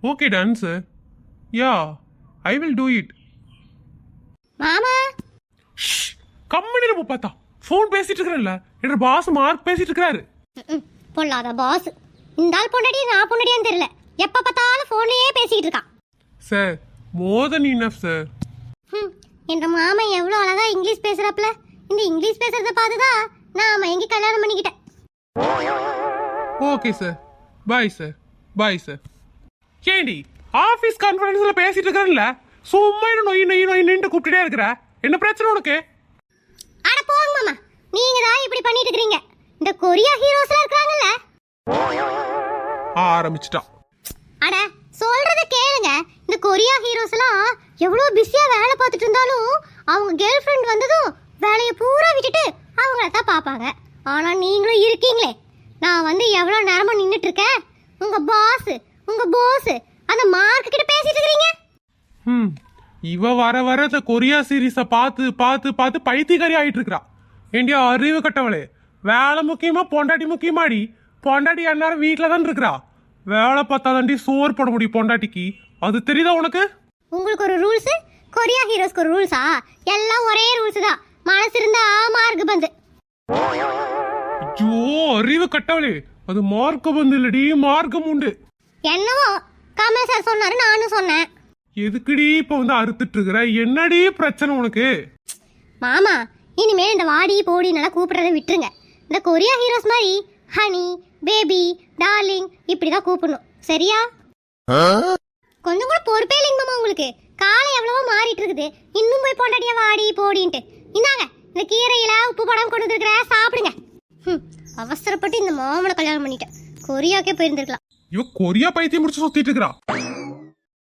Okay, done, sir. Yeah, I will do it. மாமா company நம்ம பார்த்தா ஃபோன் பேசிட்டு இருக்கறல்ல என்ற பாஸ் மார்க் பேசிட்டு இருக்காரு. பொல்லாத பாஸ். இந்த ஆள் பொண்டாடி நான் பொண்டாடியான்னு தெரியல. எப்ப பார்த்தாலும் ஃபோன்லயே பேசிட்டு இருக்கான். Sir, more than enough, sir. என்ற மாமா எவ்வளவு அழகா இங்கிலீஷ் பேசுறாப்ல. இந்த இங்கிலீஷ் பேசுறத பார்த்துதான் நான் மயங்கி கல்யாணம் பண்ணிக்கிட்டேன். Okay sir. Bye sir. Bye sir. ஏண்டி ஆபீஸ் கான்ஃபரன்ஸ்ல பேசிட்டு இருக்கறல்ல சும்மா நொய் நொய் நொய்ன்னு கூப்பிட்டுட்டே இருக்கற. என்ன பிரச்சனை உனக்கு? அட போங்க மாமா. நீங்க தான் இப்படி பண்ணிட்டு இருக்கீங்க. இந்த கொரியா ஹீரோஸ்லாம் இருக்காங்கல்ல. ஆரம்பிச்சிட்டான். அட சொல்றத கேளுங்க. இந்த கொரியா ஹீரோஸ்லாம் எவ்வளவு பிஸியா வேலை பார்த்துட்டு இருந்தாலும் அவங்க கேர்ள் ஃப்ரெண்ட் வந்ததும் வேலையை பூரா விட்டுட்டு அவங்கள தான் பார்ப்பாங்க. ஆனா நீங்களும் இருக்கீங்களே. நான் வந்து எவ்வளவு நேரமா நின்னுட்டு இருக்கேன். உங்க போஸ் அந்த மார்க் கிட்ட பேசிட்டு இருக்கீங்க. இவ வர வர இந்த கொரியா சீரீஸ பார்த்து பார்த்து பார்த்து பைத்தியக்காரி ஆயிட்டு இருக்கா. ஏண்டியா அறிவு கட்டவளே, வேலை முக்கியமா பொண்டாட்டி முக்கியமாடி? பொண்டாட்டி எல்லாரும் வீட்டில தான் இருக்கிறா. வேலை பார்த்தா தாண்டி சோறு போட முடியும் பொண்டாட்டிக்கு. அது தெரியுதா உனக்கு? உங்களுக்கு ஒரு ரூல்ஸ், கொரியா ஹீரோஸ்க்கு ஒரு ரூல்ஸா? எல்லாம் ஒரே ரூல்ஸ் தான். மனசு இருந்தா மார்க் பந்து. ஐயோ அறிவு கட்டவளே, அது மார்க்க பந்து இல்லடி, மார்க்கம் உண்டு. என்னவோ கமல் சார் சொன்னாரு, நானும் சொன்னேன். எதுக்குடி இப்ப வந்து அறுத்துட்டு இருக்கிற? என்னடி பிரச்சனை உனக்கு? மாமா இனிமே இந்த வாடி போடி நல்லா கூப்பிடுறத விட்டுருங்க. இந்த கொரியா ஹீரோஸ் மாதிரி ஹனி, பேபி, டார்லிங் இப்படிதான் கூப்பிடணும். சரியா? கொஞ்சம் கூட பொறுப்பே இல்லைங்க மாமா உங்களுக்கு. காலம் எவ்வளவோ மாறிட்டு இருக்குது. இன்னும் போய் பொண்டாட்டியா வாடி போடின்ட்டு. இந்தாங்க இந்த கீரையில உப்பு படம் கொண்டு வந்துருக்கிற, சாப்பிடுங்க. அவசரப்பட்டு இந்த மாமனை கல்யாணம் பண்ணிட்டேன். கொரியாக்கே போயிருந்துருக்கலாம். இவ கொரியா பைத்தியம் முடிச்சு சுத்திட்டு இருக்கிறா.